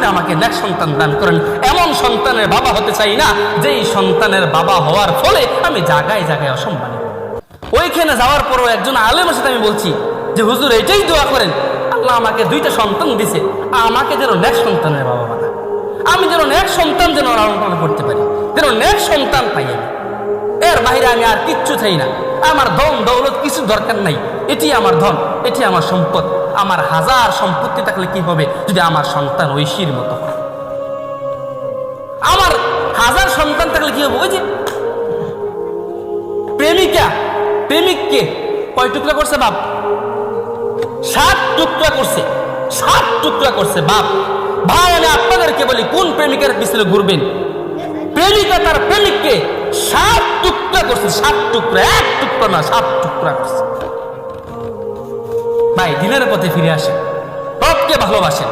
আপনি আমাকে নেক সন্তান দান করেন। এমন সন্তানের বাবা হতে চাই না যেই সন্তানের বাবা হওয়ার ফলে আমি জায়গায় জায়গায় অসম্মানিত। ওইখানে যাওয়ার পরও একজন আলেমের সাথে আমি বলছি যে হুজুর এটাই দোয়া করেন, আল্লাহ আমাকে 2টা সন্তান দিছে, আমাকে যেন নেক সন্তানের বাবা বানায়, আমি যেন নেক সন্তান যেন লালন পালন করতে পারি, যেন নেক সন্তান পাই আমি। এর বাইরে আমি আর কিচ্ছু চাই না। আমার ধন দৌলত কিছু দরকার নাই। এটি আমার ধন, এটি আমার সম্পদ। আমার হাজার সম্পত্তি থাকলে কি হবে যদি আমার সন্তান ঐশীর মতো হয়? আমার হাজার সন্তান থাকলে কি হবে? ওই যে প্রেমিকা, প্রেমিককে কয় টুকরা করছে বাপ? 7 টুকরা করছে, 7 টুকরা করছে বাপ। ভাই আমি আপনাদেরকে বলি, কোন প্রেমিকার পিছনে ঘুরবেন? প্রেমিকা তার প্রেমিককে 7 টুকরা করছে, 7 টুকরা, 1 টুকরা না, 7 টুকরা করছে। ভাই দিনের পথে ফিরে আসে, রবকে ভালোবাসেন।